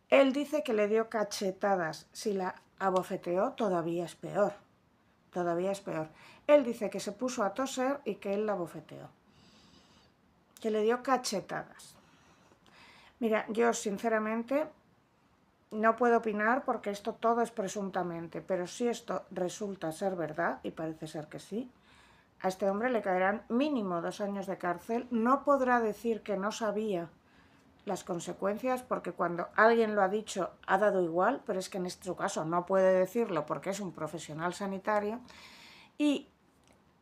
Él dice que le dio cachetadas. Si la abofeteó, todavía es peor. Todavía es peor. Él dice que se puso a toser y que él la abofeteó. Que le dio cachetadas. Mira, yo sinceramente no puedo opinar porque esto todo es presuntamente, pero si esto resulta ser verdad, y parece ser que sí, a este hombre le caerán mínimo 2 años de cárcel. No podrá decir que no sabía las consecuencias, porque cuando alguien lo ha dicho ha dado igual, pero es que en este caso no puede decirlo porque es un profesional sanitario. Y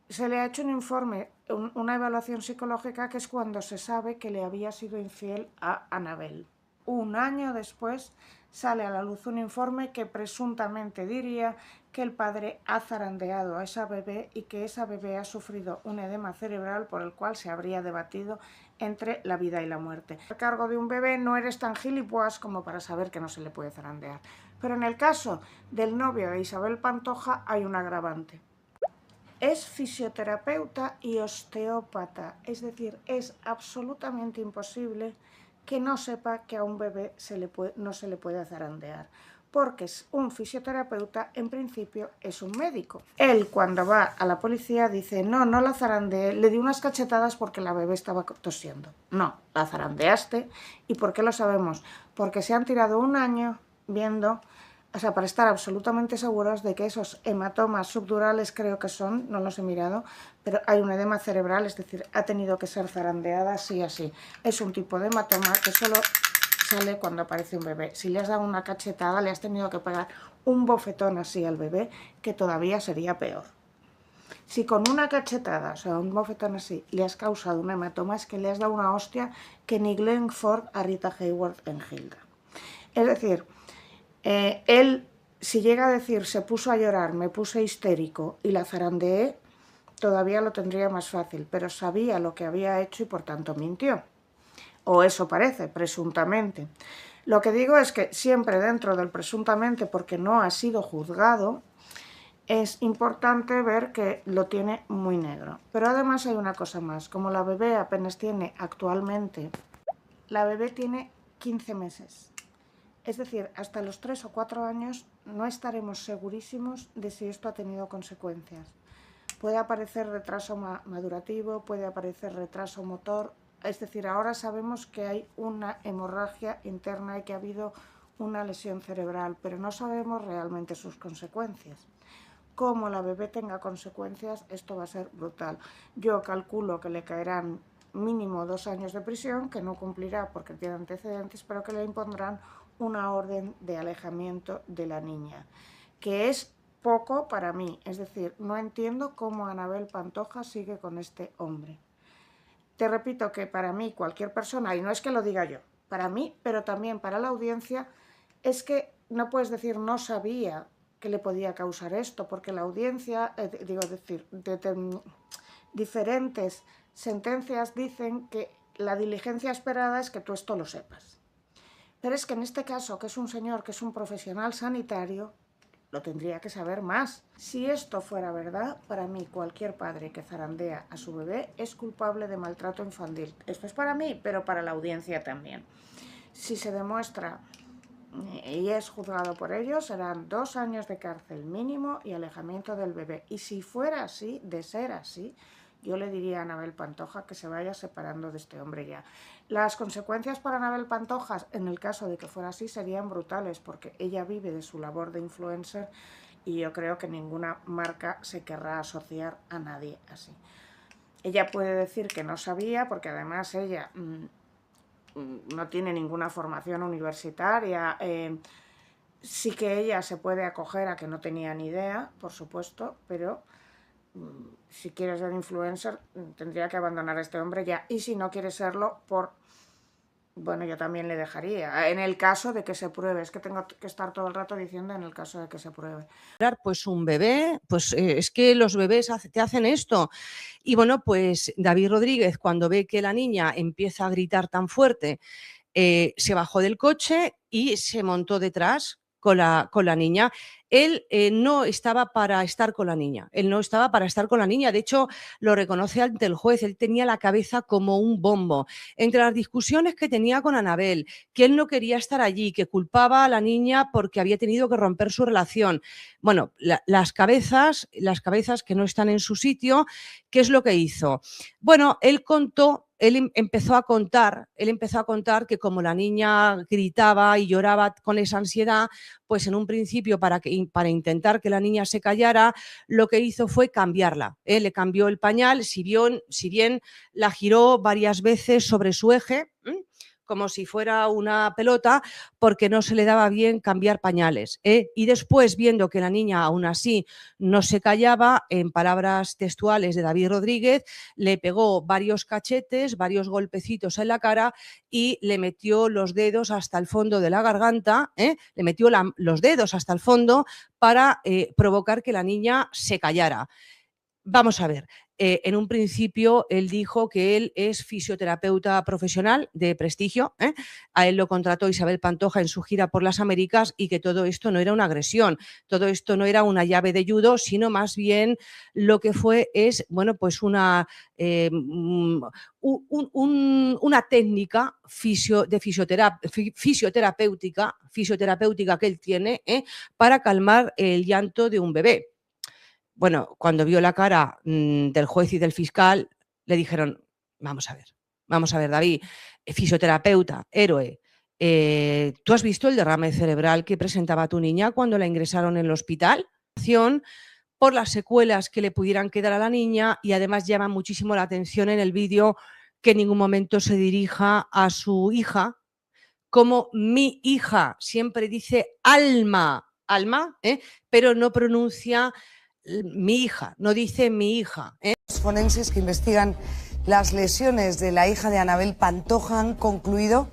se le ha hecho un informe, una evaluación psicológica, que es cuando se sabe que le había sido infiel a Anabel. Un año después sale a la luz un informe que presuntamente diría que el padre ha zarandeado a esa bebé y que esa bebé ha sufrido un edema cerebral por el cual se habría debatido entre la vida y la muerte. A cargo de un bebé no eres tan gilipollas como para saber que no se le puede zarandear. Pero en el caso del novio de Isabel Pantoja hay un agravante. Es fisioterapeuta y osteópata, es decir, es absolutamente imposible que no sepa que a un bebé no se le puede zarandear, porque es un fisioterapeuta, en principio es un médico. Él, cuando va a la policía, dice: no, no la zarandeé, le di unas cachetadas porque la bebé estaba tosiendo. No, la zarandeaste. ¿Y por qué lo sabemos? Porque se han tirado un año viendo, o sea, para estar absolutamente seguros de que esos hematomas subdurales, creo que son, no los he mirado, pero hay un edema cerebral, es decir, ha tenido que ser zarandeada así, así. Es un tipo de hematoma que solo sale cuando aparece un bebé. Si le has dado una cachetada, le has tenido que pegar un bofetón así al bebé, que todavía sería peor. Si con una cachetada, o sea, un bofetón así, le has causado un hematoma, es que le has dado una hostia que ni Glenn Ford a Rita Hayworth en Hilda. Es decir, él, si llega a decir se puso a llorar, me puse histérico y la zarandeé, todavía lo tendría más fácil, pero sabía lo que había hecho y por tanto mintió. O eso parece, presuntamente. Lo que digo es que siempre dentro del presuntamente, porque no ha sido juzgado, es importante ver que lo tiene muy negro. Pero además hay una cosa más, como la bebé apenas tiene actualmente, la bebé tiene 15 meses. Es decir, hasta los 3 o 4 años no estaremos segurísimos de si esto ha tenido consecuencias. Puede aparecer retraso madurativo, puede aparecer retraso motor. Es decir, ahora sabemos que hay una hemorragia interna y que ha habido una lesión cerebral, pero no sabemos realmente sus consecuencias. Como la bebé tenga consecuencias, esto va a ser brutal. Yo calculo que le caerán mínimo 2 años de prisión, que no cumplirá porque tiene antecedentes, pero que le impondrán una orden de alejamiento de la niña, que es poco para mí. Es decir, no entiendo cómo Anabel Pantoja sigue con este hombre. Te repito que para mí cualquier persona, y no es que lo diga yo, para mí, pero también para la audiencia, es que no puedes decir no sabía que le podía causar esto, porque la audiencia, diferentes sentencias dicen que la diligencia esperada es que tú esto lo sepas. Pero es que en este caso, que es un señor que es un profesional sanitario, lo tendría que saber más. Si esto fuera verdad, para mí cualquier padre que zarandea a su bebé es culpable de maltrato infantil. Esto es para mí, pero para la audiencia también. Si se demuestra y es juzgado por ello, serán 2 años de cárcel mínimo y alejamiento del bebé. Y si fuera así, de ser así, yo le diría a Anabel Pantoja que se vaya separando de este hombre ya. Las consecuencias para Anabel Pantoja, en el caso de que fuera así, serían brutales, porque ella vive de su labor de influencer y yo creo que ninguna marca se querrá asociar a nadie así. Ella puede decir que no sabía, porque además ella no tiene ninguna formación universitaria. Sí que ella se puede acoger a que no tenía ni idea, por supuesto, pero si quiere ser influencer tendría que abandonar a este hombre ya. Y si no quiere serlo, bueno, yo también le dejaría, en el caso de que se pruebe. Es que tengo que estar todo el rato diciendo en el caso de que se pruebe. Pues un bebé, pues es que los bebés te hacen esto. Y bueno, pues David Rodríguez, cuando ve que la niña empieza a gritar tan fuerte, se bajó del coche y se montó detrás con la niña. Él no estaba para estar con la niña, él no estaba para estar con la niña, de hecho lo reconoce ante el juez, él tenía la cabeza como un bombo. Entre las discusiones que tenía con Anabel, que él no quería estar allí, que culpaba a la niña porque había tenido que romper su relación. Bueno, las cabezas que no están en su sitio. ¿Qué es lo que hizo? Bueno, él empezó a contar que como la niña gritaba y lloraba con esa ansiedad, pues en un principio para intentar que la niña se callara, lo que hizo fue cambiarla. Le cambió el pañal, si bien la giró varias veces sobre su eje, como si fuera una pelota, porque no se le daba bien cambiar pañales. Y después, viendo que la niña aún así no se callaba, en palabras textuales de David Rodríguez, le pegó varios cachetes, varios golpecitos en la cara y le metió los dedos hasta el fondo de la garganta, le metió los dedos hasta el fondo para provocar que la niña se callara. Vamos a ver, en un principio él dijo que él es fisioterapeuta profesional de prestigio, a él lo contrató Isabel Pantoja en su gira por las Américas y que todo esto no era una agresión, todo esto no era una llave de judo, sino más bien lo que es, bueno, pues una técnica fisioterapéutica que él tiene para calmar el llanto de un bebé. Bueno, cuando vio la cara del juez y del fiscal, le dijeron, vamos a ver, David, fisioterapeuta, héroe, ¿tú has visto el derrame cerebral que presentaba tu niña cuando la ingresaron en el hospital? Por las secuelas que le pudieran quedar a la niña, y además llama muchísimo la atención en el vídeo que en ningún momento se dirija a su hija como mi hija, siempre dice Alma, pero no pronuncia mi hija, no dice mi hija. Los forenses que investigan las lesiones de la hija de Anabel Pantoja han concluido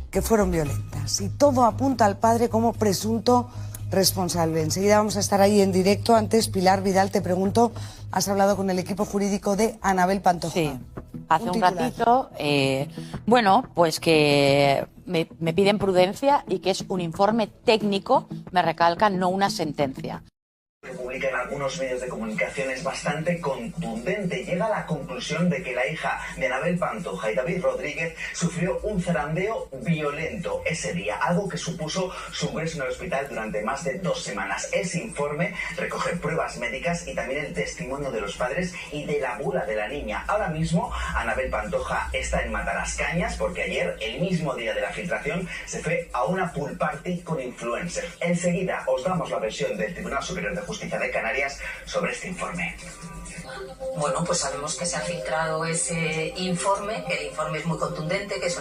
que fueron violentas y todo apunta al padre como presunto responsable. Enseguida vamos a estar ahí en directo. Antes, Pilar Vidal, te pregunto, ¿has hablado con el equipo jurídico de Anabel Pantoja? Sí, hace un ratito, bueno, pues que me piden prudencia y que es un informe técnico, me recalcan, no una sentencia. Que publica en algunos medios de comunicación es bastante contundente. Llega a la conclusión de que la hija de Anabel Pantoja y David Rodríguez sufrió un zarandeo violento ese día, algo que supuso su ingreso en el hospital durante más de 2 semanas. Ese informe recoge pruebas médicas y también el testimonio de los padres y de la abuela de la niña. Ahora mismo Anabel Pantoja está en Matalascañas porque ayer, el mismo día de la filtración, se fue a una pool party con influencers. Enseguida os damos la versión del Tribunal Superior de Justicia de Canarias sobre este informe. Bueno, pues sabemos que se ha filtrado ese informe, que el informe es muy contundente, que es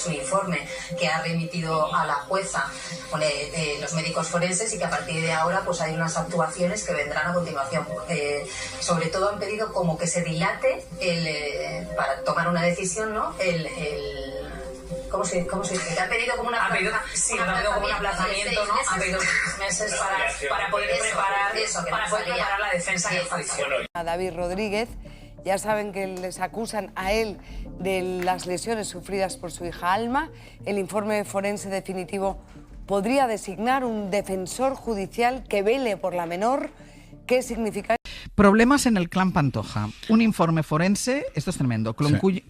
un informe que ha remitido a la jueza los médicos forenses y que a partir de ahora pues hay unas actuaciones que vendrán a continuación. Sobre todo han pedido como que se dilate para tomar una decisión, ¿no? ¿Cómo se dice? ¿Te ha pedido como una sí, ha pedido como un aplazamiento, ¿no? Ha pedido meses para poder preparar la defensa del juicio. A David Rodríguez, ya saben que les acusan a él de las lesiones sufridas por su hija Alma. El informe forense definitivo podría designar un defensor judicial que vele por la menor. ¿Qué significa? Problemas en el clan Pantoja. Un informe forense, esto es tremendo,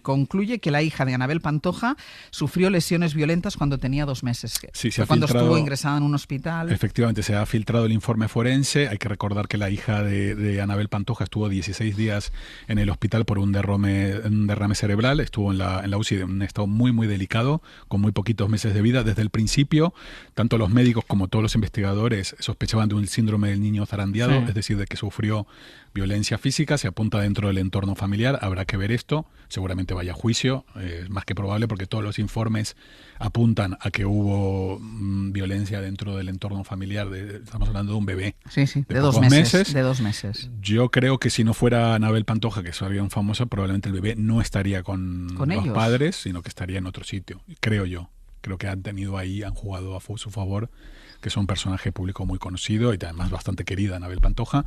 concluye que la hija de Anabel Pantoja sufrió lesiones violentas cuando tenía 2 meses. Sí, cuando estuvo ingresada en un hospital. Efectivamente, se ha filtrado el informe forense. Hay que recordar que la hija de Anabel Pantoja estuvo 16 días en el hospital por un derrame cerebral. Estuvo en la UCI en un estado muy, muy delicado, con muy poquitos meses de vida. Desde el principio, tanto los médicos como todos los investigadores sospechaban de un síndrome del niño zarandeado, es decir, de que sufrió violencia física. Se apunta dentro del entorno familiar. Habrá que ver esto. Seguramente vaya a juicio. Es más que probable porque todos los informes apuntan a que hubo violencia dentro del entorno familiar. Estamos hablando de un bebé. Sí, de 2 meses. De 2 meses. Yo creo que si no fuera Anabel Pantoja, que es alguien famosa, probablemente el bebé no estaría con los ellos, padres, sino que estaría en otro sitio. Creo yo. creo que han jugado a su favor, que es un personaje público muy conocido y además bastante querida, Anabel Pantoja.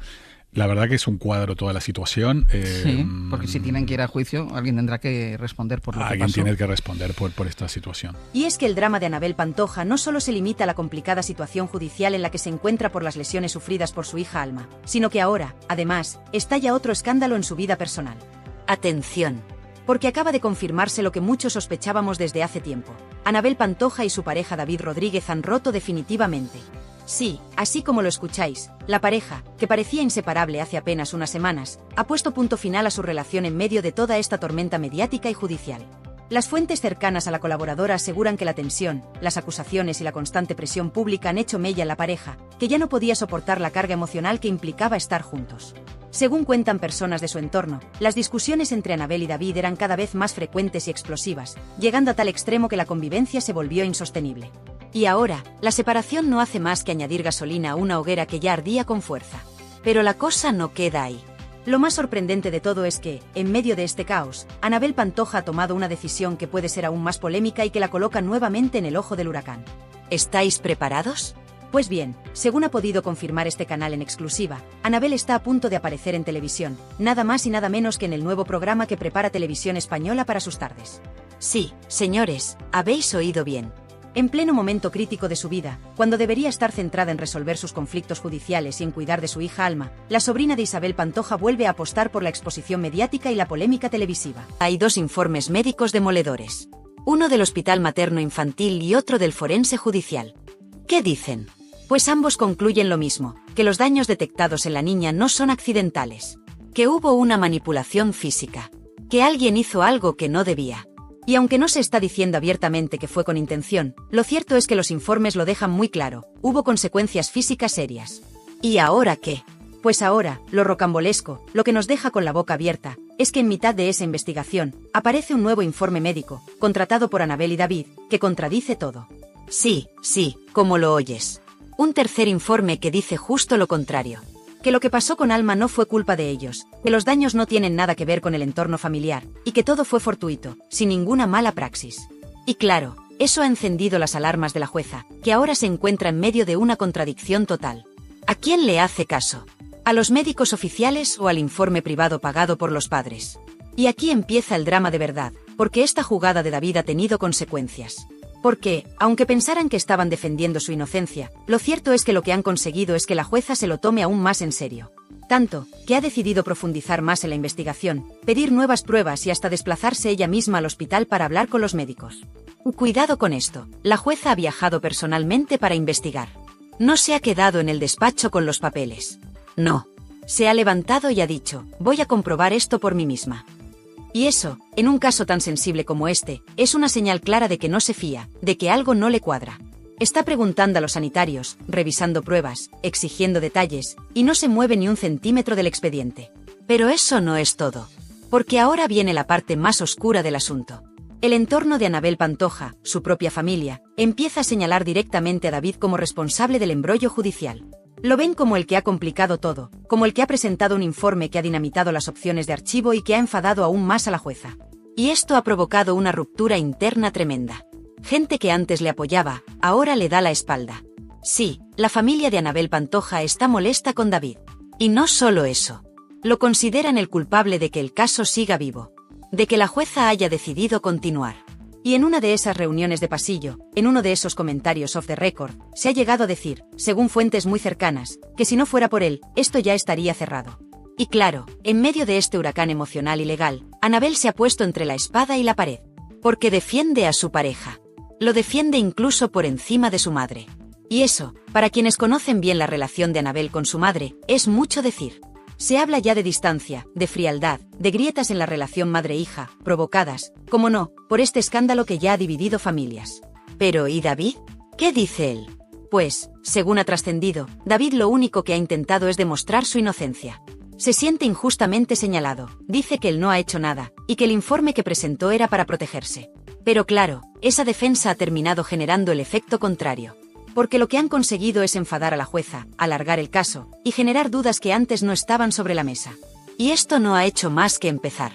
La verdad que es un cuadro toda la situación. Sí, porque si tienen que ir a juicio, alguien tendrá que responder por lo que pasó. Alguien tiene que responder por esta situación. Y es que el drama de Anabel Pantoja no solo se limita a la complicada situación judicial en la que se encuentra por las lesiones sufridas por su hija Alma, sino que ahora, además, estalla otro escándalo en su vida personal. Atención, porque acaba de confirmarse lo que muchos sospechábamos desde hace tiempo. Anabel Pantoja y su pareja David Rodríguez han roto definitivamente. Sí, así como lo escucháis, la pareja, que parecía inseparable hace apenas unas semanas, ha puesto punto final a su relación en medio de toda esta tormenta mediática y judicial. Las fuentes cercanas a la colaboradora aseguran que la tensión, las acusaciones y la constante presión pública han hecho mella en la pareja, que ya no podía soportar la carga emocional que implicaba estar juntos. Según cuentan personas de su entorno, las discusiones entre Anabel y David eran cada vez más frecuentes y explosivas, llegando a tal extremo que la convivencia se volvió insostenible. Y ahora, la separación no hace más que añadir gasolina a una hoguera que ya ardía con fuerza. Pero la cosa no queda ahí. Lo más sorprendente de todo es que, en medio de este caos, Anabel Pantoja ha tomado una decisión que puede ser aún más polémica y que la coloca nuevamente en el ojo del huracán. ¿Estáis preparados? Pues bien, según ha podido confirmar este canal en exclusiva, Anabel está a punto de aparecer en televisión, nada más y nada menos que en el nuevo programa que prepara Televisión Española para sus tardes. Sí, señores, habéis oído bien. En pleno momento crítico de su vida, cuando debería estar centrada en resolver sus conflictos judiciales y en cuidar de su hija Alma, la sobrina de Isabel Pantoja vuelve a apostar por la exposición mediática y la polémica televisiva. Hay dos informes médicos demoledores. Uno del Hospital Materno Infantil y otro del Forense Judicial. ¿Qué dicen? Pues ambos concluyen lo mismo, que los daños detectados en la niña no son accidentales. Que hubo una manipulación física. Que alguien hizo algo que no debía. Y aunque no se está diciendo abiertamente que fue con intención, lo cierto es que los informes lo dejan muy claro, hubo consecuencias físicas serias. ¿Y ahora qué? Pues ahora, lo rocambolesco, lo que nos deja con la boca abierta, es que en mitad de esa investigación, aparece un nuevo informe médico, contratado por Anabel y David, que contradice todo. Sí, como lo oyes. Un tercer informe que dice justo lo contrario. Que lo que pasó con Alma no fue culpa de ellos, que los daños no tienen nada que ver con el entorno familiar, y que todo fue fortuito, sin ninguna mala praxis. Y claro, eso ha encendido las alarmas de la jueza, que ahora se encuentra en medio de una contradicción total. ¿A quién le hace caso? ¿A los médicos oficiales o al informe privado pagado por los padres? Y aquí empieza el drama de verdad, porque esta jugada de David ha tenido consecuencias. Porque, aunque pensaran que estaban defendiendo su inocencia, lo cierto es que lo que han conseguido es que la jueza se lo tome aún más en serio. Tanto, que ha decidido profundizar más en la investigación, pedir nuevas pruebas y hasta desplazarse ella misma al hospital para hablar con los médicos. Cuidado con esto, la jueza ha viajado personalmente para investigar. No se ha quedado en el despacho con los papeles. No. Se ha levantado y ha dicho, voy a comprobar esto por mí misma. Y eso, en un caso tan sensible como este, es una señal clara de que no se fía, de que algo no le cuadra. Está preguntando a los sanitarios, revisando pruebas, exigiendo detalles, y no se mueve ni un centímetro del expediente. Pero eso no es todo. Porque ahora viene la parte más oscura del asunto. El entorno de Anabel Pantoja, su propia familia, empieza a señalar directamente a David como responsable del embrollo judicial. Lo ven como el que ha complicado todo, como el que ha presentado un informe que ha dinamitado las opciones de archivo y que ha enfadado aún más a la jueza. Y esto ha provocado una ruptura interna tremenda. Gente que antes le apoyaba, ahora le da la espalda. Sí, la familia de Anabel Pantoja está molesta con David. Y no solo eso. Lo consideran el culpable de que el caso siga vivo. De que la jueza haya decidido continuar. Y en una de esas reuniones de pasillo, en uno de esos comentarios off the record, se ha llegado a decir, según fuentes muy cercanas, que si no fuera por él, esto ya estaría cerrado. Y claro, en medio de este huracán emocional y legal, Anabel se ha puesto entre la espada y la pared. Porque defiende a su pareja. Lo defiende incluso por encima de su madre. Y eso, para quienes conocen bien la relación de Anabel con su madre, es mucho decir. Se habla ya de distancia, de frialdad, de grietas en la relación madre-hija, provocadas, como no, por este escándalo que ya ha dividido familias. Pero ¿y David? ¿Qué dice él? Pues, según ha trascendido, David lo único que ha intentado es demostrar su inocencia. Se siente injustamente señalado, dice que él no ha hecho nada, y que el informe que presentó era para protegerse. Pero claro, esa defensa ha terminado generando el efecto contrario. Porque lo que han conseguido es enfadar a la jueza, alargar el caso, y generar dudas que antes no estaban sobre la mesa. Y esto no ha hecho más que empezar.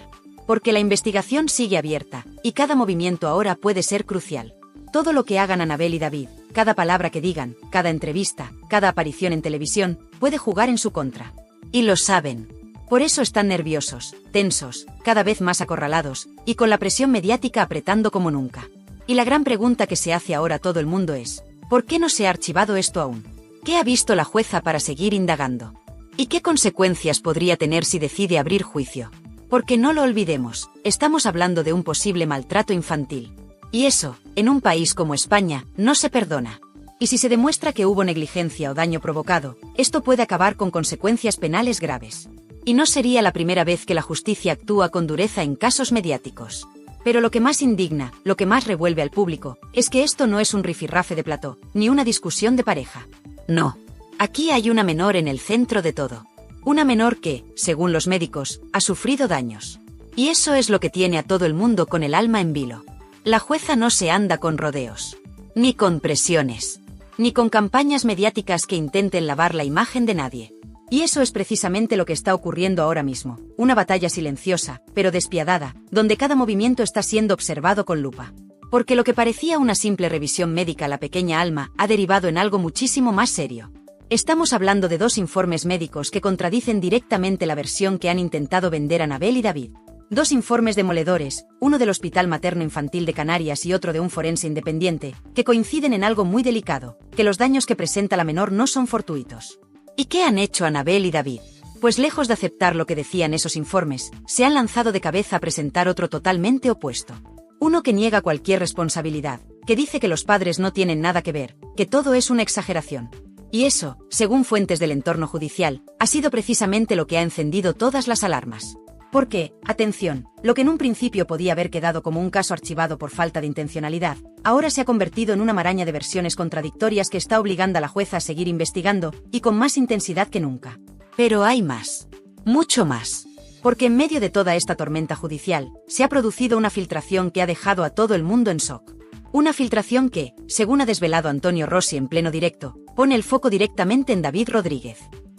Porque la investigación sigue abierta, y cada movimiento ahora puede ser crucial. Todo lo que hagan Anabel y David, cada palabra que digan, cada entrevista, cada aparición en televisión, puede jugar en su contra. Y lo saben. Por eso están nerviosos, tensos, cada vez más acorralados, y con la presión mediática apretando como nunca. Y la gran pregunta que se hace ahora todo el mundo es, ¿por qué no se ha archivado esto aún? ¿Qué ha visto la jueza para seguir indagando? ¿Y qué consecuencias podría tener si decide abrir juicio? Porque no lo olvidemos, estamos hablando de un posible maltrato infantil. Y eso, en un país como España, no se perdona. Y si se demuestra que hubo negligencia o daño provocado, esto puede acabar con consecuencias penales graves. Y no sería la primera vez que la justicia actúa con dureza en casos mediáticos. Pero lo que más indigna, lo que más revuelve al público, es que esto no es un rifirrafe de plató, ni una discusión de pareja. No. Aquí hay una menor en el centro de todo. Una menor que, según los médicos, ha sufrido daños. Y eso es lo que tiene a todo el mundo con el alma en vilo. La jueza no se anda con rodeos, ni con presiones, ni con campañas mediáticas que intenten lavar la imagen de nadie. Y eso es precisamente lo que está ocurriendo ahora mismo, una batalla silenciosa, pero despiadada, donde cada movimiento está siendo observado con lupa. Porque lo que parecía una simple revisión médica a la pequeña Alma ha derivado en algo muchísimo más serio. Estamos hablando de 2 informes médicos que contradicen directamente la versión que han intentado vender Anabel y David. 2 informes demoledores, uno del Hospital Materno Infantil de Canarias y otro de un forense independiente, que coinciden en algo muy delicado, que los daños que presenta la menor no son fortuitos. ¿Y qué han hecho Anabel y David? Pues lejos de aceptar lo que decían esos informes, se han lanzado de cabeza a presentar otro totalmente opuesto. Uno que niega cualquier responsabilidad, que dice que los padres no tienen nada que ver, que todo es una exageración. Y eso, según fuentes del entorno judicial, ha sido precisamente lo que ha encendido todas las alarmas. Porque, atención, lo que en un principio podía haber quedado como un caso archivado por falta de intencionalidad, ahora se ha convertido en una maraña de versiones contradictorias que está obligando a la jueza a seguir investigando, y con más intensidad que nunca. Pero hay más. Mucho más. Porque en medio de toda esta tormenta judicial, se ha producido una filtración que ha dejado a todo el mundo en shock. Una filtración que, según ha desvelado Antonio Rossi en pleno directo, pone el foco directamente en David Rodríguez.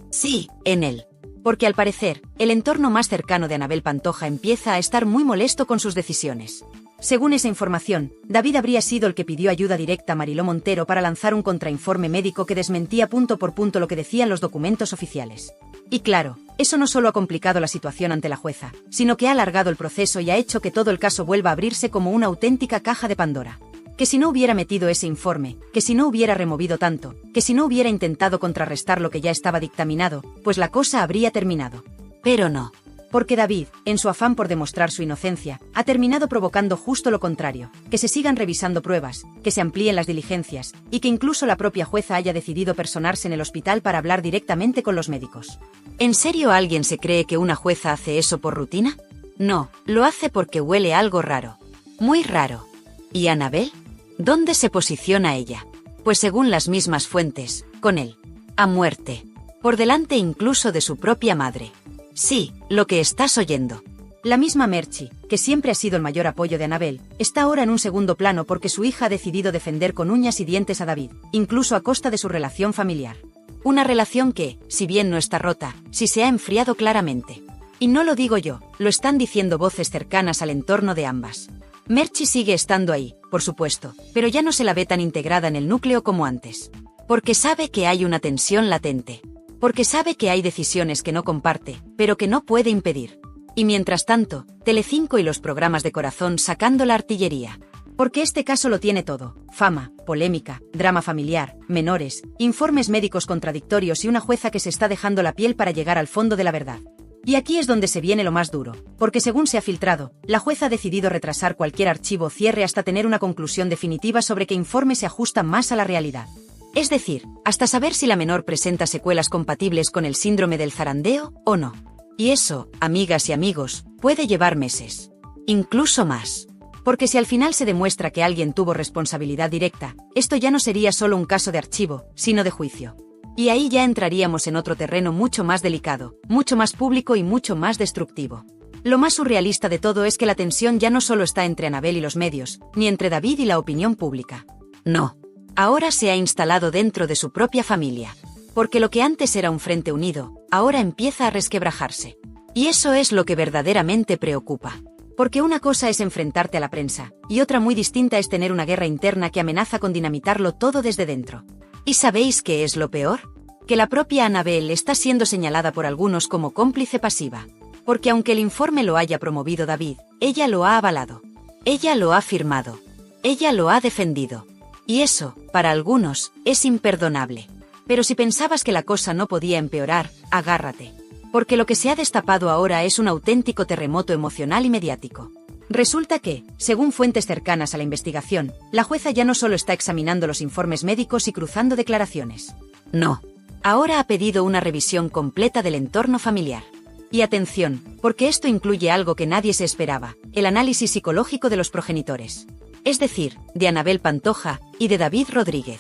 Sí, en él. Porque al parecer, el entorno más cercano de Anabel Pantoja empieza a estar muy molesto con sus decisiones. Según esa información, David habría sido el que pidió ayuda directa a Mariló Montero para lanzar un contrainforme médico que desmentía punto por punto lo que decían los documentos oficiales. Y claro, eso no solo ha complicado la situación ante la jueza, sino que ha alargado el proceso y ha hecho que todo el caso vuelva a abrirse como una auténtica caja de Pandora. Que si no hubiera metido ese informe, que si no hubiera removido tanto, que si no hubiera intentado contrarrestar lo que ya estaba dictaminado, pues la cosa habría terminado. Pero no. Porque David, en su afán por demostrar su inocencia, ha terminado provocando justo lo contrario, que se sigan revisando pruebas, que se amplíen las diligencias, y que incluso la propia jueza haya decidido personarse en el hospital para hablar directamente con los médicos. ¿En serio alguien se cree que una jueza hace eso por rutina? No, lo hace porque huele algo raro. Muy raro. ¿Y Anabel? ¿Dónde se posiciona ella? Pues según las mismas fuentes, con él. A muerte. Por delante incluso de su propia madre. Sí, lo que estás oyendo. La misma Merchi, que siempre ha sido el mayor apoyo de Anabel, está ahora en un segundo plano porque su hija ha decidido defender con uñas y dientes a David, incluso a costa de su relación familiar. Una relación que, si bien no está rota, sí se ha enfriado claramente. Y no lo digo yo, lo están diciendo voces cercanas al entorno de ambas. Merchi sigue estando ahí, por supuesto, pero ya no se la ve tan integrada en el núcleo como antes. Porque sabe que hay una tensión latente. Porque sabe que hay decisiones que no comparte, pero que no puede impedir. Y mientras tanto, Telecinco y los programas de corazón sacando la artillería. Porque este caso lo tiene todo: fama, polémica, drama familiar, menores, informes médicos contradictorios y una jueza que se está dejando la piel para llegar al fondo de la verdad. Y aquí es donde se viene lo más duro, porque según se ha filtrado, la jueza ha decidido retrasar cualquier archivo o cierre hasta tener una conclusión definitiva sobre qué informe se ajusta más a la realidad. Es decir, hasta saber si la menor presenta secuelas compatibles con el síndrome del zarandeo o no. Y eso, amigas y amigos, puede llevar meses. Incluso más. Porque si al final se demuestra que alguien tuvo responsabilidad directa, esto ya no sería solo un caso de archivo, sino de juicio. Y ahí ya entraríamos en otro terreno mucho más delicado, mucho más público y mucho más destructivo. Lo más surrealista de todo es que la tensión ya no solo está entre Anabel y los medios, ni entre David y la opinión pública. No. Ahora se ha instalado dentro de su propia familia. Porque lo que antes era un frente unido, ahora empieza a resquebrajarse. Y eso es lo que verdaderamente preocupa. Porque una cosa es enfrentarte a la prensa, y otra muy distinta es tener una guerra interna que amenaza con dinamitarlo todo desde dentro. ¿Y sabéis qué es lo peor? Que la propia Annabel está siendo señalada por algunos como cómplice pasiva. Porque aunque el informe lo haya promovido David, ella lo ha avalado. Ella lo ha firmado. Ella lo ha defendido. Y eso, para algunos, es imperdonable. Pero si pensabas que la cosa no podía empeorar, agárrate. Porque lo que se ha destapado ahora es un auténtico terremoto emocional y mediático. Resulta que, según fuentes cercanas a la investigación, la jueza ya no solo está examinando los informes médicos y cruzando declaraciones. No. Ahora ha pedido una revisión completa del entorno familiar. Y atención, porque esto incluye algo que nadie se esperaba, el análisis psicológico de los progenitores. Es decir, de Annabel Pantoja y de David Rodríguez.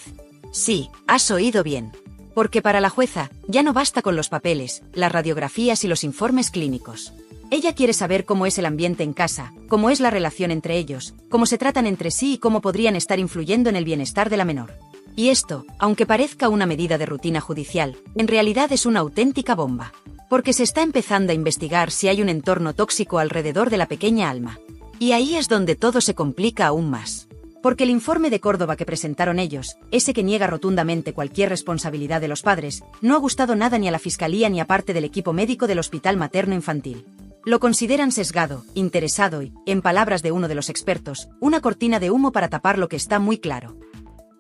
Sí, has oído bien. Porque para la jueza, ya no basta con los papeles, las radiografías y los informes clínicos. Ella quiere saber cómo es el ambiente en casa, cómo es la relación entre ellos, cómo se tratan entre sí y cómo podrían estar influyendo en el bienestar de la menor. Y esto, aunque parezca una medida de rutina judicial, en realidad es una auténtica bomba. Porque se está empezando a investigar si hay un entorno tóxico alrededor de la pequeña Alma. Y ahí es donde todo se complica aún más. Porque el informe de Córdoba que presentaron ellos, ese que niega rotundamente cualquier responsabilidad de los padres, no ha gustado nada ni a la Fiscalía ni a parte del equipo médico del Hospital Materno-Infantil. Lo consideran sesgado, interesado y, en palabras de uno de los expertos, una cortina de humo para tapar lo que está muy claro.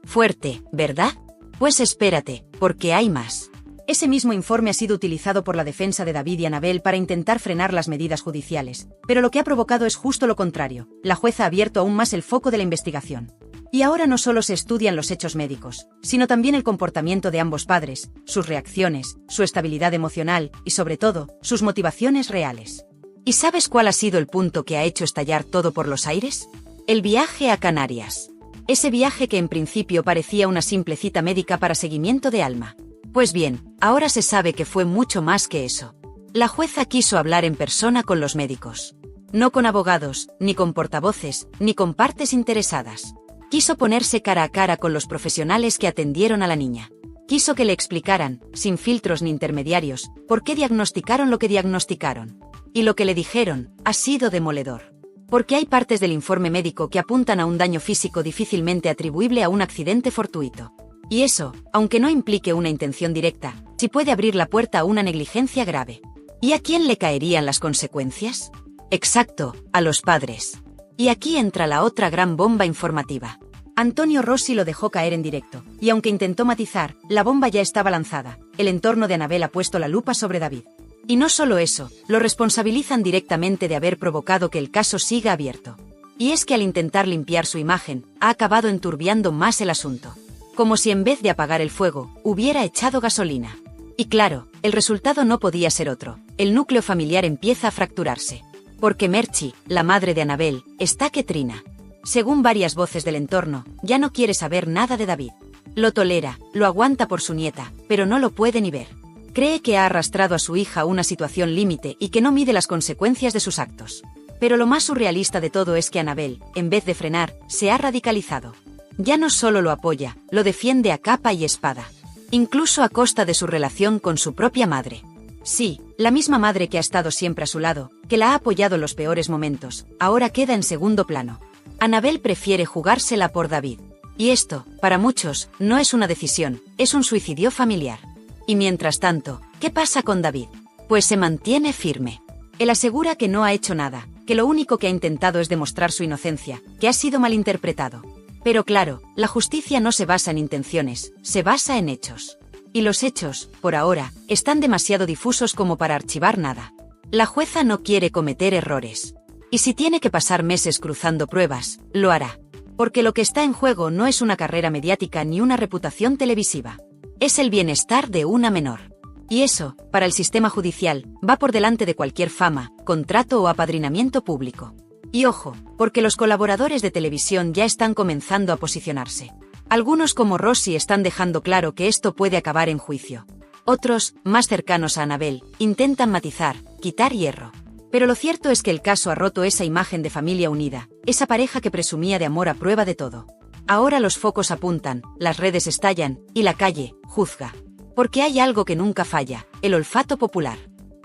Fuerte, ¿verdad? Pues espérate, porque hay más. Ese mismo informe ha sido utilizado por la defensa de David y Annabel para intentar frenar las medidas judiciales, pero lo que ha provocado es justo lo contrario. La jueza ha abierto aún más el foco de la investigación. Y ahora no solo se estudian los hechos médicos, sino también el comportamiento de ambos padres, sus reacciones, su estabilidad emocional y, sobre todo, sus motivaciones reales. ¿Y sabes cuál ha sido el punto que ha hecho estallar todo por los aires? El viaje a Canarias. Ese viaje que en principio parecía una simple cita médica para seguimiento de Alma. Pues bien, ahora se sabe que fue mucho más que eso. La jueza quiso hablar en persona con los médicos. No con abogados, ni con portavoces, ni con partes interesadas. Quiso ponerse cara a cara con los profesionales que atendieron a la niña. Quiso que le explicaran, sin filtros ni intermediarios, por qué diagnosticaron lo que diagnosticaron. Y lo que le dijeron ha sido demoledor. Porque hay partes del informe médico que apuntan a un daño físico difícilmente atribuible a un accidente fortuito. Y eso, aunque no implique una intención directa, sí puede abrir la puerta a una negligencia grave. ¿Y a quién le caerían las consecuencias? Exacto, a los padres. Y aquí entra la otra gran bomba informativa. Antonio Rossi lo dejó caer en directo, y aunque intentó matizar, la bomba ya estaba lanzada. El entorno de Annabel ha puesto la lupa sobre David. Y no solo eso, lo responsabilizan directamente de haber provocado que el caso siga abierto. Y es que al intentar limpiar su imagen, ha acabado enturbiando más el asunto. Como si en vez de apagar el fuego, hubiera echado gasolina. Y claro, el resultado no podía ser otro. El núcleo familiar empieza a fracturarse. Porque Merchi, la madre de Annabel, está que trina. Según varias voces del entorno, ya no quiere saber nada de David. Lo tolera, lo aguanta por su nieta, pero no lo puede ni ver. Cree que ha arrastrado a su hija a una situación límite y que no mide las consecuencias de sus actos. Pero lo más surrealista de todo es que Annabel, en vez de frenar, se ha radicalizado. Ya no solo lo apoya, lo defiende a capa y espada. Incluso a costa de su relación con su propia madre. Sí, la misma madre que ha estado siempre a su lado, que la ha apoyado en los peores momentos, ahora queda en segundo plano. Annabel prefiere jugársela por David. Y esto, para muchos, no es una decisión, es un suicidio familiar. Y mientras tanto, ¿qué pasa con David? Pues se mantiene firme. Él asegura que no ha hecho nada, que lo único que ha intentado es demostrar su inocencia, que ha sido malinterpretado. Pero claro, la justicia no se basa en intenciones, se basa en hechos. Y los hechos, por ahora, están demasiado difusos como para archivar nada. La jueza no quiere cometer errores. Y si tiene que pasar meses cruzando pruebas, lo hará. Porque lo que está en juego no es una carrera mediática ni una reputación televisiva. Es el bienestar de una menor. Y eso, para el sistema judicial, va por delante de cualquier fama, contrato o apadrinamiento público. Y ojo, porque los colaboradores de televisión ya están comenzando a posicionarse. Algunos como Rossi están dejando claro que esto puede acabar en juicio. Otros, más cercanos a Annabel, intentan matizar, quitar hierro. Pero lo cierto es que el caso ha roto esa imagen de familia unida, esa pareja que presumía de amor a prueba de todo. Ahora los focos apuntan, las redes estallan, y la calle juzga. Porque hay algo que nunca falla, el olfato popular.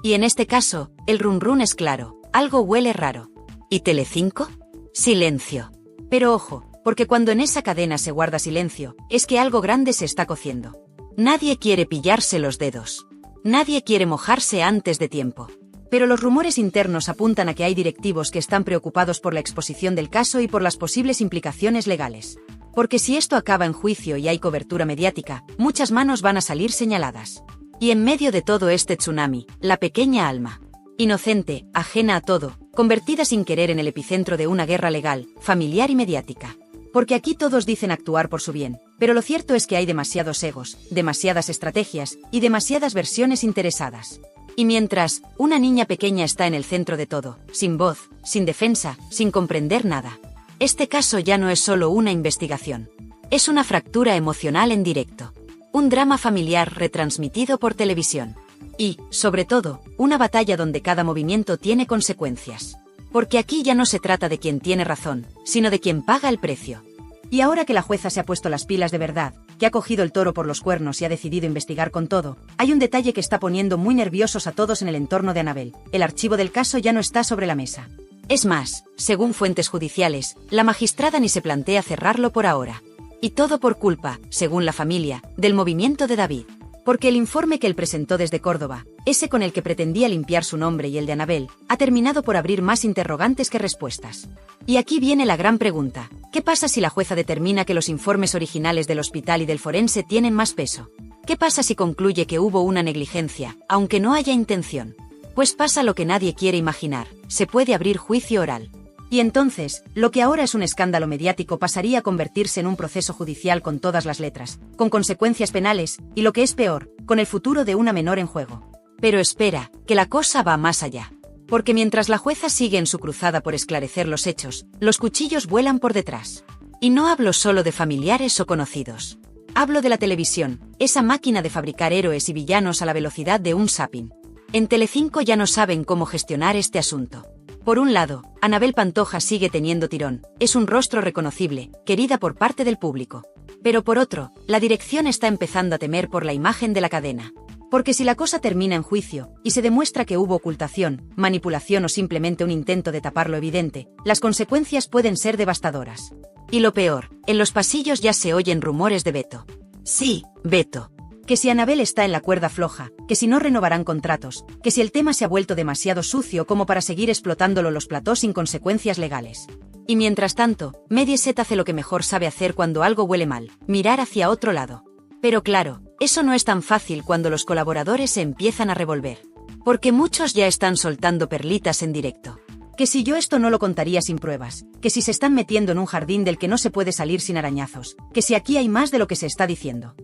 Y en este caso, el run run es claro, algo huele raro. ¿Y Telecinco? Silencio. Pero ojo, porque cuando en esa cadena se guarda silencio, es que algo grande se está cociendo. Nadie quiere pillarse los dedos. Nadie quiere mojarse antes de tiempo. Pero los rumores internos apuntan a que hay directivos que están preocupados por la exposición del caso y por las posibles implicaciones legales. Porque si esto acaba en juicio y hay cobertura mediática, muchas manos van a salir señaladas. Y en medio de todo este tsunami, la pequeña Alma, inocente, ajena a todo, convertida sin querer en el epicentro de una guerra legal, familiar y mediática. Porque aquí todos dicen actuar por su bien, pero lo cierto es que hay demasiados egos, demasiadas estrategias y demasiadas versiones interesadas. Y mientras, una niña pequeña está en el centro de todo, sin voz, sin defensa, sin comprender nada. Este caso ya no es solo una investigación. Es una fractura emocional en directo. Un drama familiar retransmitido por televisión. Y, sobre todo, una batalla donde cada movimiento tiene consecuencias. Porque aquí ya no se trata de quien tiene razón, sino de quien paga el precio. Y ahora que la jueza se ha puesto las pilas de verdad, que ha cogido el toro por los cuernos y ha decidido investigar con todo, hay un detalle que está poniendo muy nerviosos a todos en el entorno de Annabel. El archivo del caso ya no está sobre la mesa. Es más, según fuentes judiciales, la magistrada ni se plantea cerrarlo por ahora. Y todo por culpa, según la familia, del movimiento de David. Porque el informe que él presentó desde Córdoba, ese con el que pretendía limpiar su nombre y el de Annabel, ha terminado por abrir más interrogantes que respuestas. Y aquí viene la gran pregunta: ¿qué pasa si la jueza determina que los informes originales del hospital y del forense tienen más peso? ¿Qué pasa si concluye que hubo una negligencia, aunque no haya intención? Pues pasa lo que nadie quiere imaginar: se puede abrir juicio oral. Y entonces, lo que ahora es un escándalo mediático pasaría a convertirse en un proceso judicial con todas las letras, con consecuencias penales, y lo que es peor, con el futuro de una menor en juego. Pero espera, que la cosa va más allá. Porque mientras la jueza sigue en su cruzada por esclarecer los hechos, los cuchillos vuelan por detrás. Y no hablo solo de familiares o conocidos. Hablo de la televisión, esa máquina de fabricar héroes y villanos a la velocidad de un zapping. En Telecinco ya no saben cómo gestionar este asunto. Por un lado, Annabel Pantoja sigue teniendo tirón, es un rostro reconocible, querida por parte del público. Pero por otro, la dirección está empezando a temer por la imagen de la cadena. Porque si la cosa termina en juicio, y se demuestra que hubo ocultación, manipulación o simplemente un intento de tapar lo evidente, las consecuencias pueden ser devastadoras. Y lo peor, en los pasillos ya se oyen rumores de veto. Sí, veto. Que si Annabel está en la cuerda floja, que si no renovarán contratos, que si el tema se ha vuelto demasiado sucio como para seguir explotándolo los platós sin consecuencias legales. Y mientras tanto, Mediaset hace lo que mejor sabe hacer cuando algo huele mal: mirar hacia otro lado. Pero claro, eso no es tan fácil cuando los colaboradores se empiezan a revolver. Porque muchos ya están soltando perlitas en directo. Que si yo esto no lo contaría sin pruebas, que si se están metiendo en un jardín del que no se puede salir sin arañazos, que si aquí hay más de lo que se está diciendo.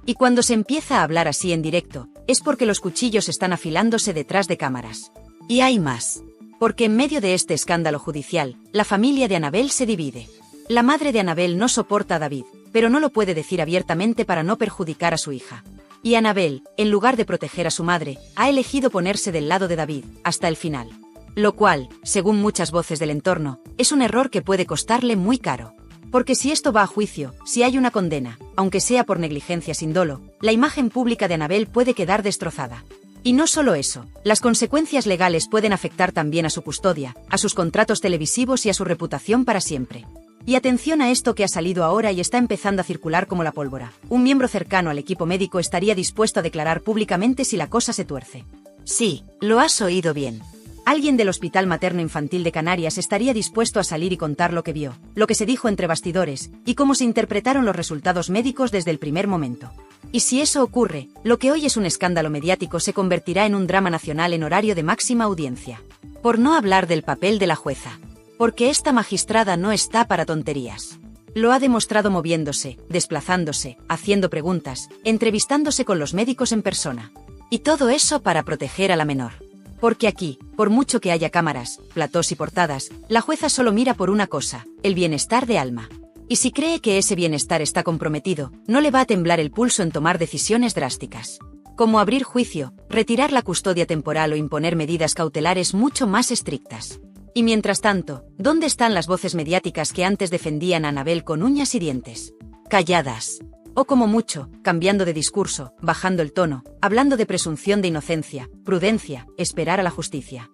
Y cuando se empieza a hablar así en directo, es porque los cuchillos están afilándose detrás de cámaras. Y hay más. Porque en medio de este escándalo judicial, la familia de Annabel se divide. La madre de Annabel no soporta a David, pero no lo puede decir abiertamente para no perjudicar a su hija. Y Annabel, en lugar de proteger a su madre, ha elegido ponerse del lado de David, hasta el final. Lo cual, según muchas voces del entorno, es un error que puede costarle muy caro. Porque si esto va a juicio, si hay una condena, aunque sea por negligencia sin dolo, la imagen pública de Annabel puede quedar destrozada. Y no solo eso, las consecuencias legales pueden afectar también a su custodia, a sus contratos televisivos y a su reputación para siempre. Y atención a esto que ha salido ahora y está empezando a circular como la pólvora. Un miembro cercano al equipo médico estaría dispuesto a declarar públicamente si la cosa se tuerce. Sí, lo has oído bien. Alguien del Hospital Materno Infantil de Canarias estaría dispuesto a salir y contar lo que vio, lo que se dijo entre bastidores, y cómo se interpretaron los resultados médicos desde el primer momento. Y si eso ocurre, lo que hoy es un escándalo mediático se convertirá en un drama nacional en horario de máxima audiencia. Por no hablar del papel de la jueza. Porque esta magistrada no está para tonterías. Lo ha demostrado moviéndose, desplazándose, haciendo preguntas, entrevistándose con los médicos en persona. Y todo eso para proteger a la menor. Porque aquí, por mucho que haya cámaras, platós y portadas, la jueza solo mira por una cosa: el bienestar de Alma. Y si cree que ese bienestar está comprometido, no le va a temblar el pulso en tomar decisiones drásticas. Como abrir juicio, retirar la custodia temporal o imponer medidas cautelares mucho más estrictas. Y mientras tanto, ¿dónde están las voces mediáticas que antes defendían a Annabel con uñas y dientes? Calladas. O como mucho, cambiando de discurso, bajando el tono, hablando de presunción de inocencia, prudencia, esperar a la justicia.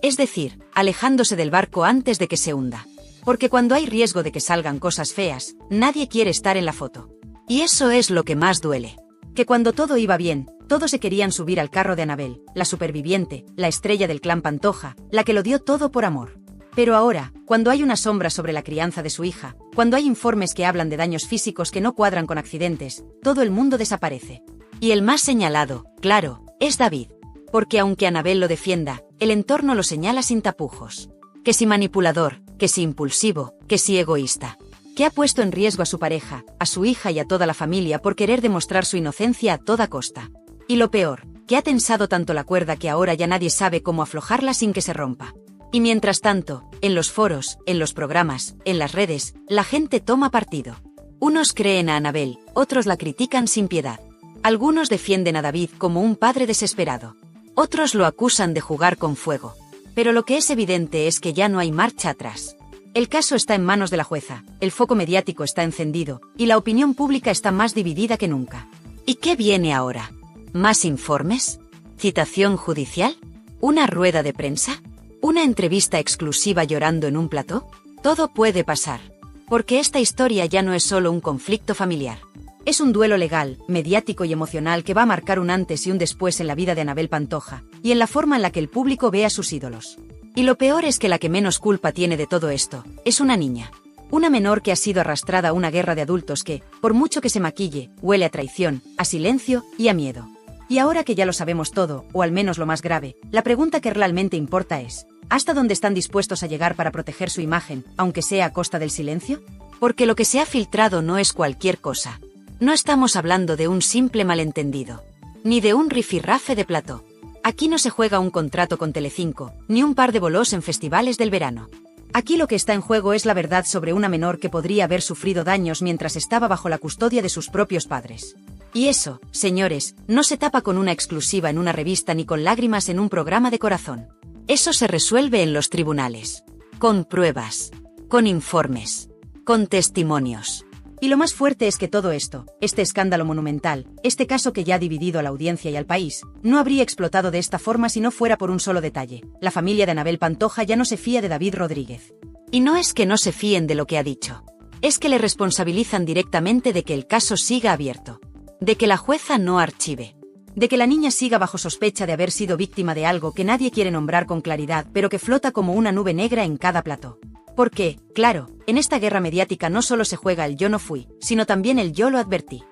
Es decir, alejándose del barco antes de que se hunda. Porque cuando hay riesgo de que salgan cosas feas, nadie quiere estar en la foto. Y eso es lo que más duele. Que cuando todo iba bien, todos se querían subir al carro de Anabel, la superviviente, la estrella del clan Pantoja, la que lo dio todo por amor. Pero ahora, cuando hay una sombra sobre la crianza de su hija, cuando hay informes que hablan de daños físicos que no cuadran con accidentes, todo el mundo desaparece. Y el más señalado, claro, es David. Porque aunque Anabel lo defienda, el entorno lo señala sin tapujos. Que si manipulador, que si impulsivo, que si egoísta. Que ha puesto en riesgo a su pareja, a su hija y a toda la familia por querer demostrar su inocencia a toda costa. Y lo peor, que ha tensado tanto la cuerda que ahora ya nadie sabe cómo aflojarla sin que se rompa. Y mientras tanto, en los foros, en los programas, en las redes, la gente toma partido. Unos creen a Anabel, otros la critican sin piedad. Algunos defienden a David como un padre desesperado. Otros lo acusan de jugar con fuego. Pero lo que es evidente es que ya no hay marcha atrás. El caso está en manos de la jueza, el foco mediático está encendido, y la opinión pública está más dividida que nunca. ¿Y qué viene ahora? ¿Más informes? ¿Citación judicial? ¿Una rueda de prensa? ¿Una entrevista exclusiva llorando en un plató? Todo puede pasar. Porque esta historia ya no es solo un conflicto familiar. Es un duelo legal, mediático y emocional que va a marcar un antes y un después en la vida de Anabel Pantoja, y en la forma en la que el público ve a sus ídolos. Y lo peor es que la que menos culpa tiene de todo esto, es una niña. Una menor que ha sido arrastrada a una guerra de adultos que, por mucho que se maquille, huele a traición, a silencio y a miedo. Y ahora que ya lo sabemos todo, o al menos lo más grave, la pregunta que realmente importa es, ¿hasta dónde están dispuestos a llegar para proteger su imagen, aunque sea a costa del silencio? Porque lo que se ha filtrado no es cualquier cosa. No estamos hablando de un simple malentendido, ni de un rifirrafe de plató. Aquí no se juega un contrato con Telecinco, ni un par de bolos en festivales del verano. Aquí lo que está en juego es la verdad sobre una menor que podría haber sufrido daños mientras estaba bajo la custodia de sus propios padres. Y eso, señores, no se tapa con una exclusiva en una revista ni con lágrimas en un programa de corazón. Eso se resuelve en los tribunales. Con pruebas. Con informes. Con testimonios. Y lo más fuerte es que todo esto, este escándalo monumental, este caso que ya ha dividido a la audiencia y al país, no habría explotado de esta forma si no fuera por un solo detalle. La familia de Anabel Pantoja ya no se fía de David Rodríguez. Y no es que no se fíen de lo que ha dicho. Es que le responsabilizan directamente de que el caso siga abierto. De que la jueza no archive. De que la niña siga bajo sospecha de haber sido víctima de algo que nadie quiere nombrar con claridad, pero que flota como una nube negra en cada plató. Porque, claro, en esta guerra mediática no solo se juega el yo no fui, sino también el yo lo advertí.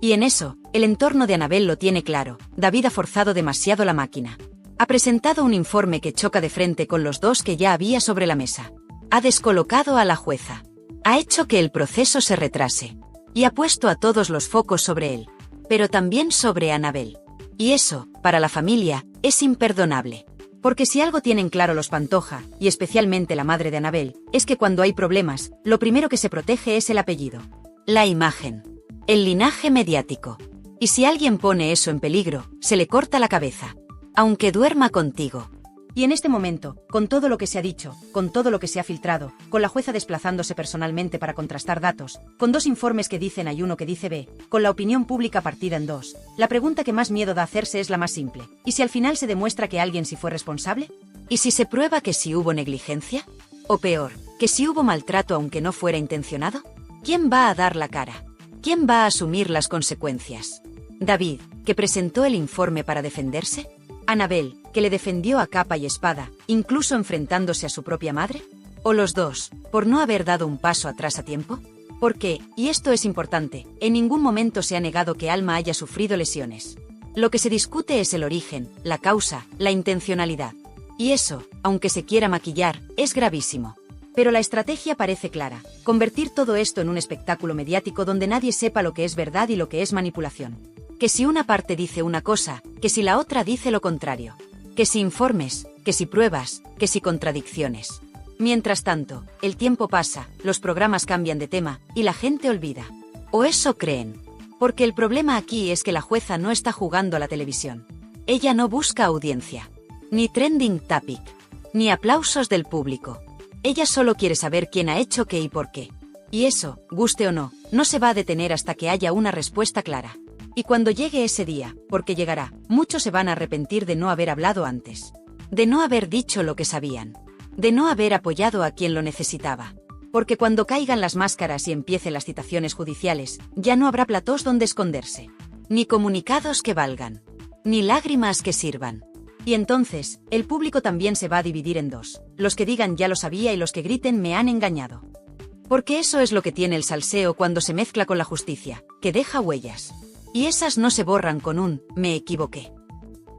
Y en eso, el entorno de Anabel lo tiene claro, David ha forzado demasiado la máquina. Ha presentado un informe que choca de frente con los dos que ya había sobre la mesa. Ha descolocado a la jueza. Ha hecho que el proceso se retrase. Y ha puesto a todos los focos sobre él. Pero también sobre Anabel. Y eso, para la familia, es imperdonable. Porque si algo tienen claro los Pantoja, y especialmente la madre de Anabel, es que cuando hay problemas, lo primero que se protege es el apellido. La imagen. El linaje mediático. Y si alguien pone eso en peligro, se le corta la cabeza. Aunque duerma contigo. Y en este momento, con todo lo que se ha dicho, con todo lo que se ha filtrado, con la jueza desplazándose personalmente para contrastar datos, con dos informes que dicen A y uno que dice B, con la opinión pública partida en dos, la pregunta que más miedo da hacerse es la más simple. ¿Y si al final se demuestra que alguien sí fue responsable? ¿Y si se prueba que sí hubo negligencia? O peor, que sí hubo maltrato aunque no fuera intencionado? ¿Quién va a dar la cara? ¿Quién va a asumir las consecuencias? ¿David, que presentó el informe para defenderse? ¿Anabel, que le defendió a capa y espada, incluso enfrentándose a su propia madre? ¿O los dos, por no haber dado un paso atrás a tiempo? Porque, y esto es importante, en ningún momento se ha negado que Alma haya sufrido lesiones. Lo que se discute es el origen, la causa, la intencionalidad. Y eso, aunque se quiera maquillar, es gravísimo. Pero la estrategia parece clara, convertir todo esto en un espectáculo mediático donde nadie sepa lo que es verdad y lo que es manipulación. Que si una parte dice una cosa, que si la otra dice lo contrario. Que si informes, que si pruebas, que si contradicciones. Mientras tanto, el tiempo pasa, los programas cambian de tema, y la gente olvida. O eso creen. Porque el problema aquí es que la jueza no está jugando a la televisión. Ella no busca audiencia. Ni trending topic. Ni aplausos del público. Ella solo quiere saber quién ha hecho qué y por qué. Y eso, guste o no, no se va a detener hasta que haya una respuesta clara. Y cuando llegue ese día, porque llegará, muchos se van a arrepentir de no haber hablado antes. de no haber dicho lo que sabían, de no haber apoyado a quien lo necesitaba. Porque cuando caigan las máscaras y empiecen las citaciones judiciales, ya no habrá platós donde esconderse, ni comunicados que valgan, ni lágrimas que sirvan. Y entonces, el público también se va a dividir en dos, los que digan ya lo sabía y los que griten me han engañado. Porque eso es lo que tiene el salseo cuando se mezcla con la justicia, que deja huellas. Y esas no se borran con un me equivoqué.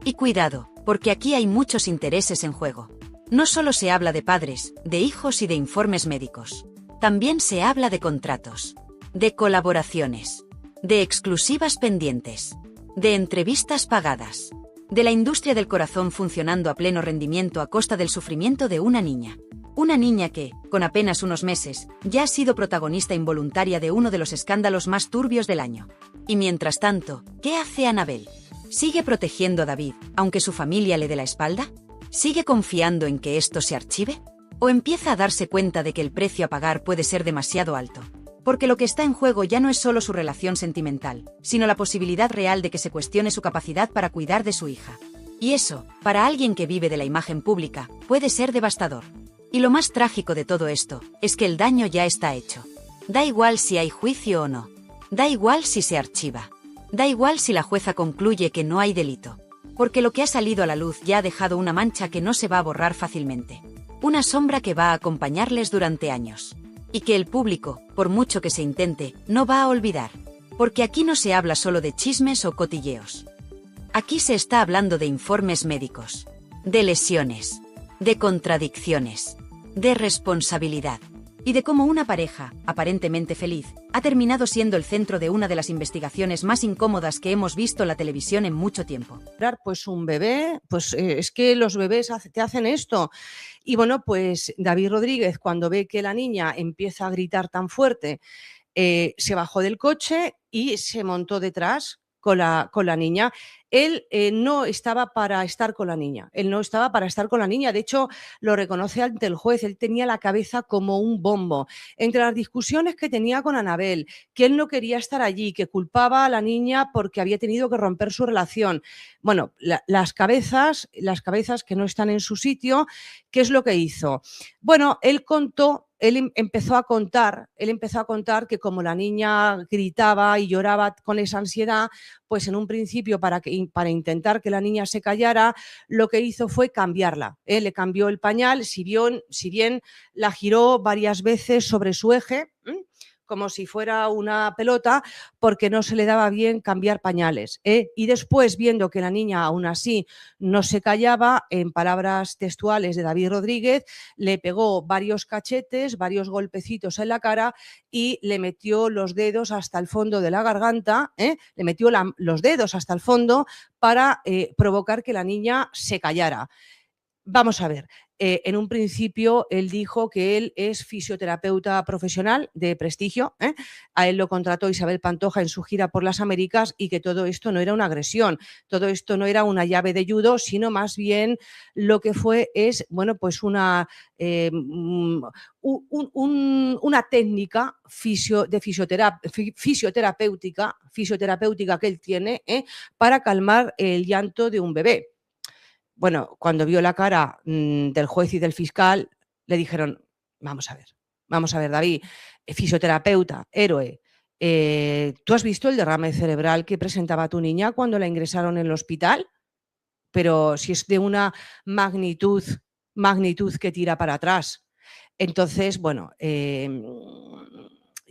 Y cuidado, porque aquí hay muchos intereses en juego. No solo se habla de padres, de hijos y de informes médicos. También se habla de contratos, de colaboraciones, de exclusivas pendientes, de entrevistas pagadas, de la industria del corazón funcionando a pleno rendimiento a costa del sufrimiento de una niña. Una niña que, con apenas unos meses, ya ha sido protagonista involuntaria de uno de los escándalos más turbios del año. Y mientras tanto, ¿qué hace Anabel? ¿Sigue protegiendo a David, aunque su familia le dé la espalda? ¿Sigue confiando en que esto se archive? ¿O empieza a darse cuenta de que el precio a pagar puede ser demasiado alto? Porque lo que está en juego ya no es solo su relación sentimental, sino la posibilidad real de que se cuestione su capacidad para cuidar de su hija. Y eso, para alguien que vive de la imagen pública, puede ser devastador. Y lo más trágico de todo esto, es que el daño ya está hecho. Da igual si hay juicio o no. Da igual si se archiva. Da igual si la jueza concluye que no hay delito. Porque lo que ha salido a la luz ya ha dejado una mancha que no se va a borrar fácilmente. Una sombra que va a acompañarles durante años. Y que el público, por mucho que se intente, no va a olvidar. Porque aquí no se habla solo de chismes o cotilleos. Aquí se está hablando de informes médicos, de lesiones, de contradicciones, de responsabilidad. Y de cómo una pareja, aparentemente feliz, ha terminado siendo el centro de una de las investigaciones más incómodas que hemos visto en la televisión en mucho tiempo. Pues un bebé, pues es que los bebés te hacen esto. Y bueno, pues David Rodríguez, cuando ve que la niña empieza a gritar tan fuerte, se bajó del coche y se montó detrás con la niña. Él no estaba para estar con la niña. Él no estaba para estar con la niña. De hecho, lo reconoce ante el juez. Él tenía la cabeza como un bombo. Entre las discusiones que tenía con Anabel, que él no quería estar allí, que culpaba a la niña porque había tenido que romper su relación. Bueno, las cabezas que no están en su sitio, ¿qué es lo que hizo? Bueno, él empezó a contar que como la niña gritaba y lloraba con esa ansiedad, pues en un principio para intentar que la niña se callara, lo que hizo fue cambiarla. Le cambió el pañal, si bien la giró varias veces sobre su eje, como si fuera una pelota, porque no se le daba bien cambiar pañales. Y después, viendo que la niña aún así no se callaba, en palabras textuales de David Rodríguez, le pegó varios cachetes, varios golpecitos en la cara y le metió los dedos hasta el fondo de la garganta, le metió los dedos hasta el fondo para provocar que la niña se callara. Vamos a ver. En un principio él dijo que él es fisioterapeuta profesional de prestigio, a él lo contrató Isabel Pantoja en su gira por las Américas y que todo esto no era una agresión, todo esto no era una llave de judo, sino más bien lo que es pues una técnica fisioterapéutica que él tiene para calmar el llanto de un bebé. Bueno, cuando vio la cara del juez y del fiscal, le dijeron, vamos a ver, David, fisioterapeuta, héroe, ¿tú has visto el derrame cerebral que presentaba tu niña cuando la ingresaron en el hospital? Pero si es de una magnitud que tira para atrás. Entonces, bueno,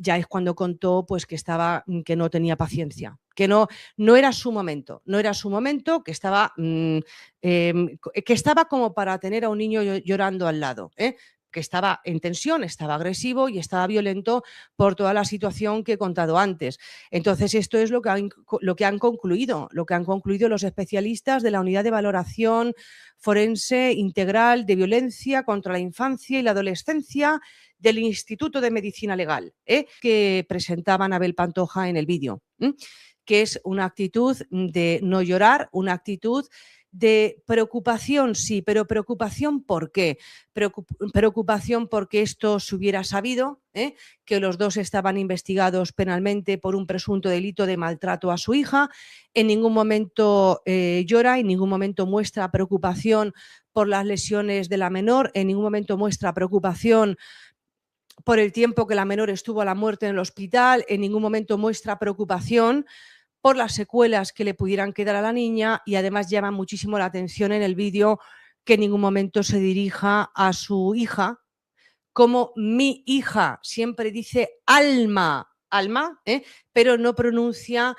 ya es cuando contó pues que no tenía paciencia, que no era su momento, que estaba como para tener a un niño llorando al lado, que estaba en tensión, estaba agresivo y estaba violento por toda la situación que he contado antes. Entonces, esto es lo que han concluido los especialistas de la Unidad de Valoración Forense Integral de Violencia contra la Infancia y la Adolescencia del Instituto de Medicina Legal, que presentaba Anabel Pantoja en el vídeo, que es una actitud de no llorar, una actitud De preocupación, sí, pero preocupación ¿por qué? Preocupación porque esto se hubiera sabido, que los dos estaban investigados penalmente por un presunto delito de maltrato a su hija. En ningún momento llora, en ningún momento muestra preocupación por las lesiones de la menor, en ningún momento muestra preocupación por el tiempo que la menor estuvo a la muerte en el hospital, en ningún momento muestra preocupación por las secuelas que le pudieran quedar a la niña, y además llama muchísimo la atención en el vídeo que en ningún momento se dirija a su hija como mi hija. Siempre dice Alma, pero no pronuncia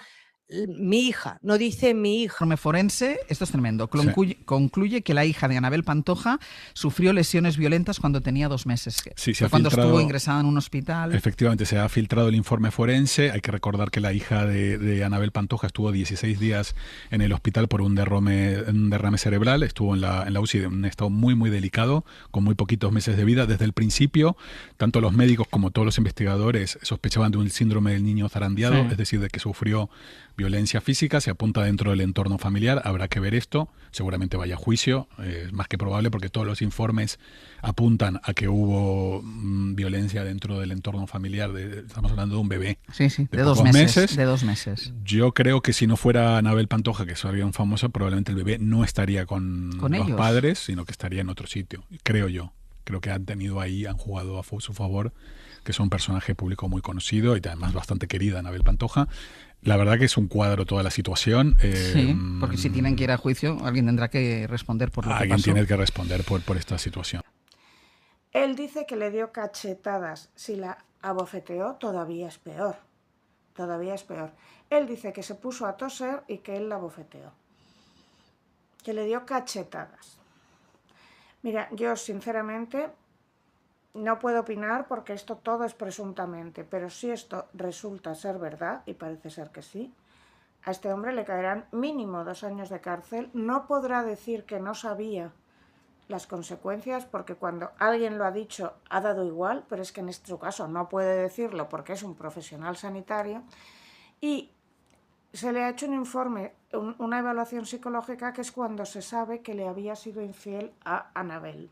mi hija, no dice mi hija. El informe forense, esto es tremendo, concluye que la hija de Anabel Pantoja sufrió lesiones violentas cuando tenía 2 meses. Sí, cuando estuvo ingresada en un hospital. Efectivamente, se ha filtrado el informe forense. Hay que recordar que la hija de Anabel Pantoja estuvo 16 días en el hospital por un derrame cerebral. Estuvo en la UCI en un estado muy, muy delicado, con muy poquitos meses de vida. Desde el principio, tanto los médicos como todos los investigadores sospechaban de un síndrome del niño zarandeado, es decir, de que sufrió violencia física. Se apunta dentro del entorno familiar. Habrá que ver esto. Seguramente vaya a juicio. Es más que probable, porque todos los informes apuntan a que hubo violencia dentro del entorno familiar. Estamos hablando de un bebé. Sí, de 2 meses. De 2 meses. Yo creo que si no fuera Anabel Pantoja, que es alguien famosa, probablemente el bebé no estaría con los ellos, padres, sino que estaría en otro sitio. Creo yo. Creo que han jugado a su favor, que es un personaje público muy conocido y además bastante querida, Anabel Pantoja. La verdad que es un cuadro toda la situación. Sí, porque si tienen que ir a juicio, alguien tendrá que responder por lo que pasó. Alguien tiene que responder por esta situación. Él dice que le dio cachetadas. Si la abofeteó, todavía es peor. Todavía es peor. Él dice que se puso a toser y que él la abofeteó. Que le dio cachetadas. Mira, yo sinceramente no puedo opinar porque esto todo es presuntamente, pero si esto resulta ser verdad, y parece ser que sí, a este hombre le caerán mínimo 2 años de cárcel. No podrá decir que no sabía las consecuencias, porque cuando alguien lo ha dicho ha dado igual, pero es que en este caso no puede decirlo porque es un profesional sanitario. Y se le ha hecho un informe, una evaluación psicológica, que es cuando se sabe que le había sido infiel a Anabel.